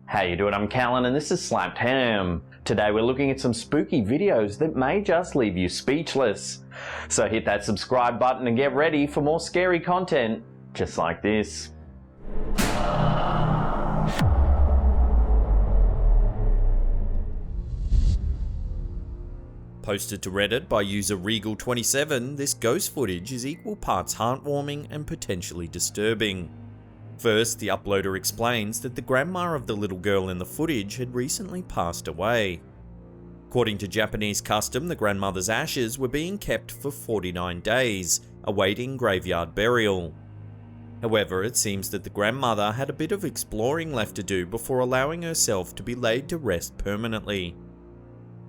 How you doing? I'm Callan and this is Slapped Ham. Today we're looking at some spooky videos that may just leave you speechless. So hit that subscribe button and get ready for more scary content just like this. Posted to Reddit by user Regal27, this ghost footage is equal parts heartwarming and potentially disturbing. First, the uploader explains that the grandma of the little girl in the footage had recently passed away. According to Japanese custom, the grandmother's ashes were being kept for 49 days, awaiting graveyard burial. However, it seems that the grandmother had a bit of exploring left to do before allowing herself to be laid to rest permanently.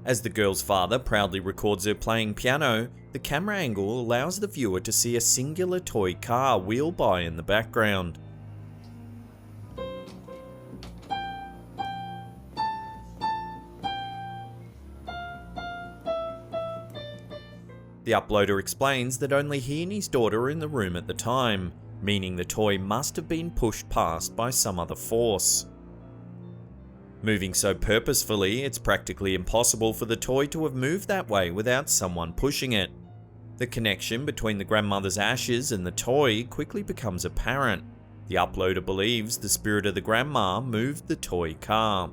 As the girl's father proudly records her playing piano, the camera angle allows the viewer to see a singular toy car wheel by in the background. The uploader explains that only he and his daughter were in the room at the time, meaning the toy must have been pushed past by some other force. Moving so purposefully, it's practically impossible for the toy to have moved that way without someone pushing it. The connection between the grandmother's ashes and the toy quickly becomes apparent. The uploader believes the spirit of the grandma moved the toy car.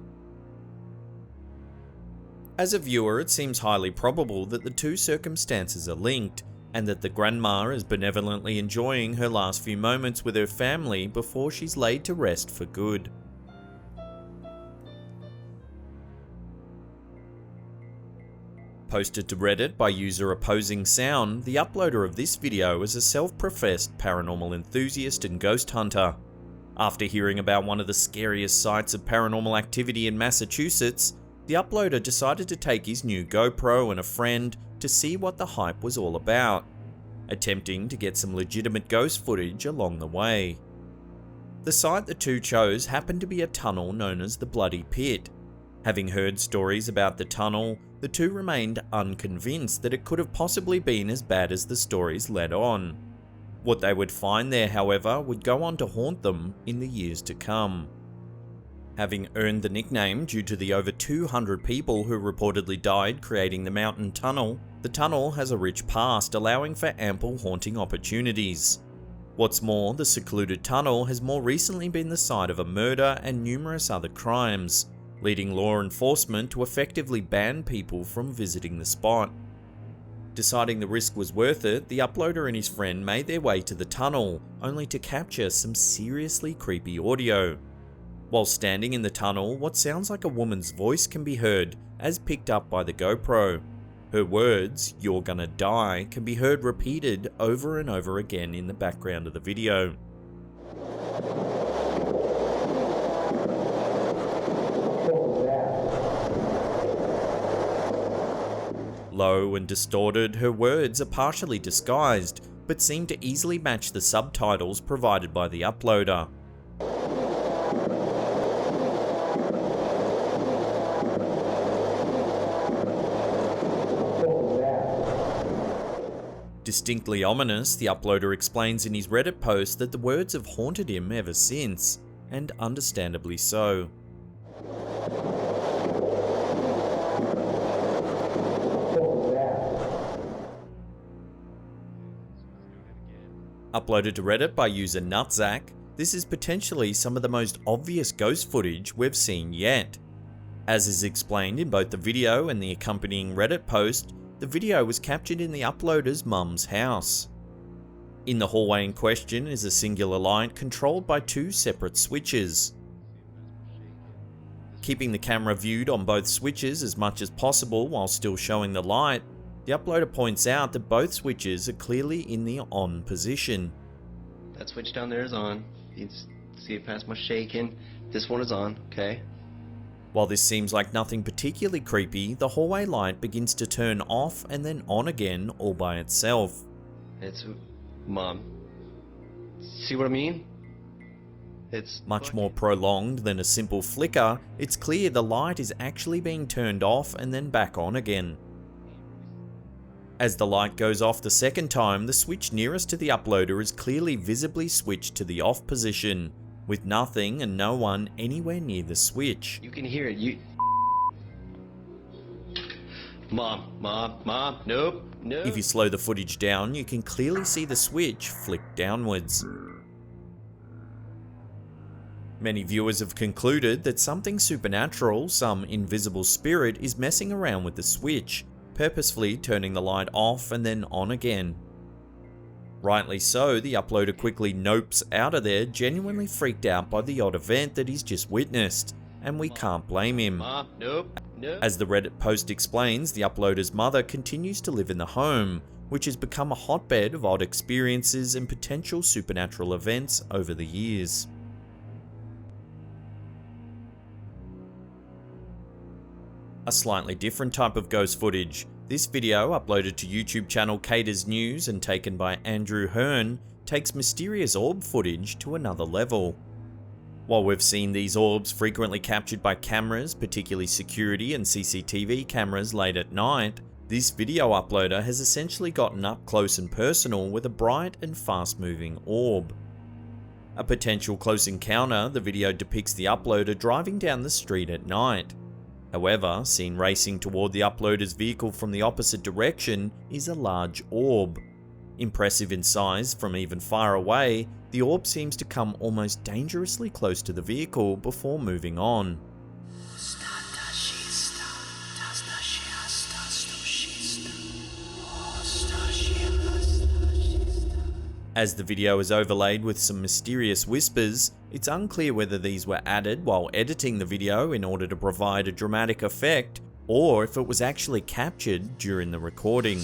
As a viewer, it seems highly probable that the two circumstances are linked, and that the grandma is benevolently enjoying her last few moments with her family before she's laid to rest for good. Posted to Reddit by user Opposing Sound, the uploader of this video is a self-professed paranormal enthusiast and ghost hunter. After hearing about one of the scariest sites of paranormal activity in Massachusetts, the uploader decided to take his new GoPro and a friend to see what the hype was all about, attempting to get some legitimate ghost footage along the way. The site the two chose happened to be a tunnel known as the Bloody Pit. Having heard stories about the tunnel, the two remained unconvinced that it could have possibly been as bad as the stories led on. What they would find there, however, would go on to haunt them in the years to come. Having earned the nickname due to the over 200 people who reportedly died creating the mountain tunnel, the tunnel has a rich past, allowing for ample haunting opportunities. What's more, the secluded tunnel has more recently been the site of a murder and numerous other crimes, leading law enforcement to effectively ban people from visiting the spot. Deciding the risk was worth it, the uploader and his friend made their way to the tunnel, only to capture some seriously creepy audio. While standing in the tunnel, what sounds like a woman's voice can be heard, as picked up by the GoPro. Her words, "You're gonna die," can be heard repeated over and over again in the background of the video. Low and distorted, her words are partially disguised, but seem to easily match the subtitles provided by the uploader. Distinctly ominous, the uploader explains in his Reddit post that the words have haunted him ever since, and understandably so. Uploaded to Reddit by user Nutzak, this is potentially some of the most obvious ghost footage we've seen yet. As is explained in both the video and the accompanying Reddit post, the video was captured in the uploader's mum's house. In the hallway in question is a singular light controlled by two separate switches. Keeping the camera viewed on both switches as much as possible while still showing the light, the uploader points out that both switches are clearly in the on position. That switch down there is on. You can see it past my shaking. This one is on, okay? While this seems like nothing particularly creepy, the hallway light begins to turn off and then on again all by itself. It's Mom. See what I mean? It's much more prolonged than a simple flicker. It's clear the light is actually being turned off and then back on again. As the light goes off the second time, the switch nearest to the uploader is clearly visibly switched to the off position, with nothing and no one anywhere near the switch. You can hear it. Mom, nope. If you slow the footage down, you can clearly see the switch flick downwards. Many viewers have concluded that something supernatural, some invisible spirit, is messing around with the switch, purposefully turning the light off and then on again. Rightly so, the uploader quickly nopes out of there, genuinely freaked out by the odd event that he's just witnessed, and we can't blame him. Nope. As the Reddit post explains, the uploader's mother continues to live in the home, which has become a hotbed of odd experiences and potential supernatural events over the years. A slightly different type of ghost footage. This video, uploaded to YouTube channel Caters News and taken by Andrew Hearn, takes mysterious orb footage to another level. While we've seen these orbs frequently captured by cameras, particularly security and CCTV cameras late at night, this video uploader has essentially gotten up close and personal with a bright and fast-moving orb. A potential close encounter, the video depicts the uploader driving down the street at night. However, seen racing toward the uploader's vehicle from the opposite direction is a large orb. Impressive in size from even far away, the orb seems to come almost dangerously close to the vehicle before moving on. As the video is overlaid with some mysterious whispers, it's unclear whether these were added while editing the video in order to provide a dramatic effect, or if it was actually captured during the recording.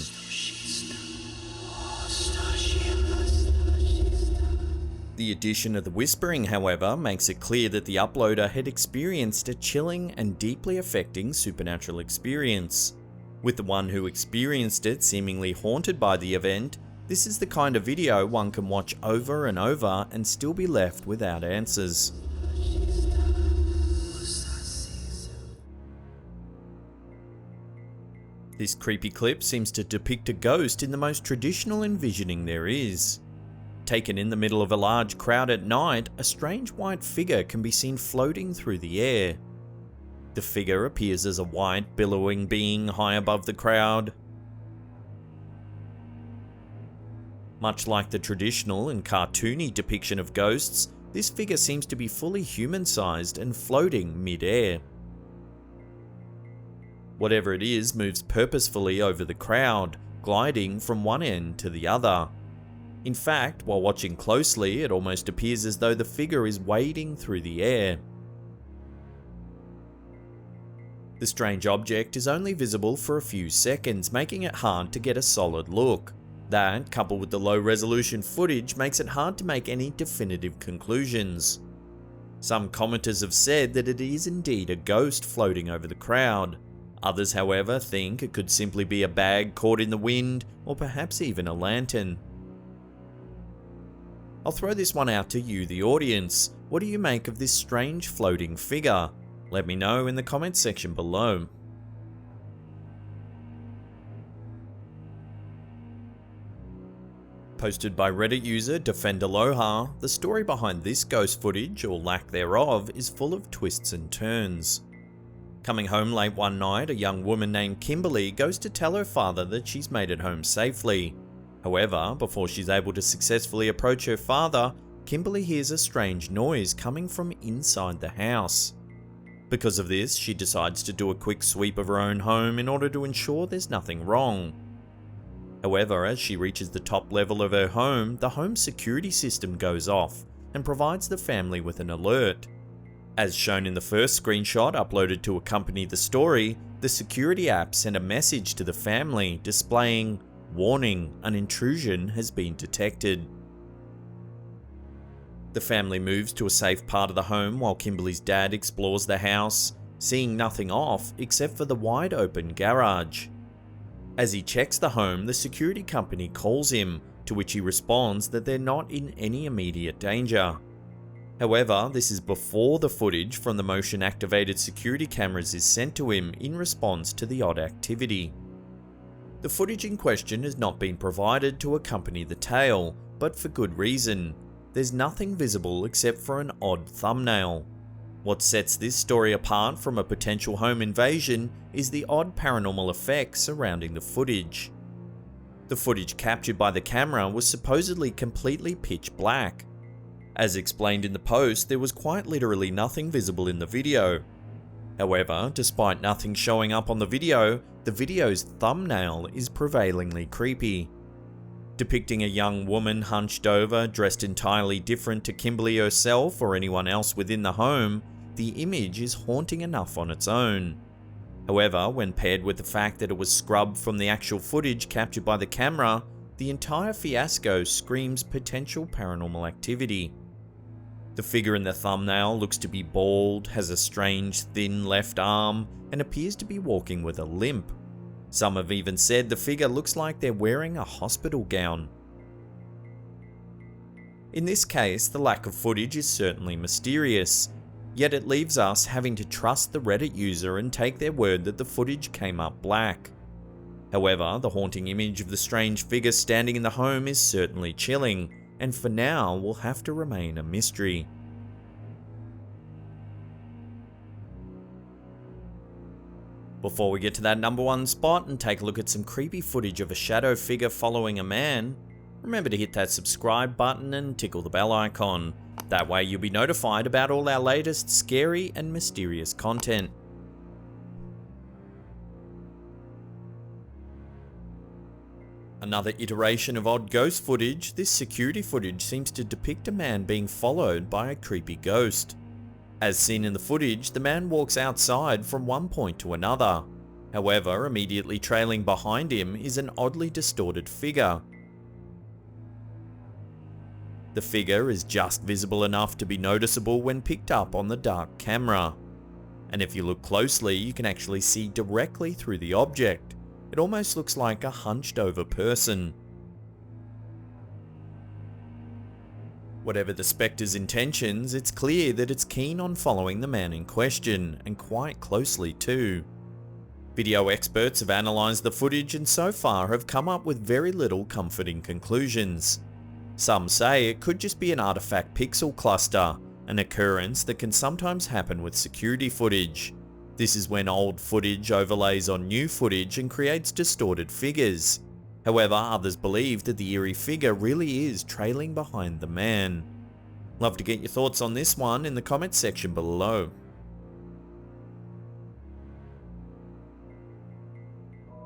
The addition of the whispering, however, makes it clear that the uploader had experienced a chilling and deeply affecting supernatural experience. With the one who experienced it seemingly haunted by the event, this is the kind of video one can watch over and over and still be left without answers. This creepy clip seems to depict a ghost in the most traditional envisioning there is. Taken in the middle of a large crowd at night, a strange white figure can be seen floating through the air. The figure appears as a white, billowing being high above the crowd. Much like the traditional and cartoony depiction of ghosts, this figure seems to be fully human-sized and floating mid-air. Whatever it is moves purposefully over the crowd, gliding from one end to the other. In fact, while watching closely, it almost appears as though the figure is wading through the air. The strange object is only visible for a few seconds, making it hard to get a solid look. That, coupled with the low resolution footage, makes it hard to make any definitive conclusions. Some commenters have said that it is indeed a ghost floating over the crowd. Others, however, think it could simply be a bag caught in the wind, or perhaps even a lantern. I'll throw this one out to you, the audience. What do you make of this strange floating figure? Let me know in the comments section below. Posted by Reddit user DefenderLoha, the story behind this ghost footage, or lack thereof, is full of twists and turns. Coming home late one night, a young woman named Kimberly goes to tell her father that she's made it home safely. However, before she's able to successfully approach her father, Kimberly hears a strange noise coming from inside the house. Because of this, she decides to do a quick sweep of her own home in order to ensure there's nothing wrong. However, as she reaches the top level of her home, the home security system goes off and provides the family with an alert. As shown in the first screenshot uploaded to accompany the story, the security app sent a message to the family displaying, "Warning, an intrusion has been detected." The family moves to a safe part of the home while Kimberly's dad explores the house, seeing nothing off except for the wide open garage. As he checks the home, the security company calls him, to which he responds that they're not in any immediate danger. However, this is before the footage from the motion-activated security cameras is sent to him in response to the odd activity. The footage in question has not been provided to accompany the tale, but for good reason. there's nothing visible except for an odd thumbnail. What sets this story apart from a potential home invasion is the odd paranormal effects surrounding the footage. The footage captured by the camera was supposedly completely pitch black. As explained in the post, there was quite literally nothing visible in the video. However, despite nothing showing up on the video's thumbnail is prevailingly creepy. Depicting a young woman hunched over, dressed entirely different to Kimberly herself or anyone else within the home, the image is haunting enough on its own. However, when paired with the fact that it was scrubbed from the actual footage captured by the camera, the entire fiasco screams potential paranormal activity. The figure in the thumbnail looks to be bald, has a strange thin left arm, and appears to be walking with a limp. Some have even said the figure looks like they're wearing a hospital gown. In this case, the lack of footage is certainly mysterious, yet it leaves us having to trust the Reddit user and take their word that the footage came up black. However, the haunting image of the strange figure standing in the home is certainly chilling, and for now will have to remain a mystery. Before we get to that number one spot and take a look at some creepy footage of a shadow figure following a man, remember to hit that subscribe button and tickle the bell icon. That way you'll be notified about all our latest scary and mysterious content. Another iteration of odd ghost footage, this security footage seems to depict a man being followed by a creepy ghost. As seen in the footage, the man walks outside from one point to another. However, immediately trailing behind him is an oddly distorted figure. The figure is just visible enough to be noticeable when picked up on the dark camera. And if you look closely, you can actually see directly through the object. It almost looks like a hunched over person. Whatever the Spectre's intentions, it's clear that it's keen on following the man in question, and quite closely too. Video experts have analysed the footage and so far have come up with very little comforting conclusions. Some say it could just be an artifact pixel cluster, an occurrence that can sometimes happen with security footage. This is when old footage overlays on new footage and creates distorted figures. However, others believe that the eerie figure really is trailing behind the man. Love to get your thoughts on this one in the comments section below.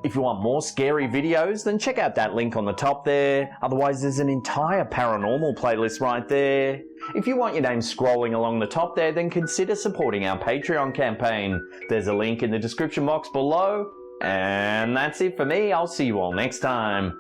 If you want more scary videos, then check out that link on the top there. Otherwise, there's an entire paranormal playlist right there. If you want your name scrolling along the top there, then consider supporting our Patreon campaign. There's a link in the description box below. And that's it for me. I'll see you all next time.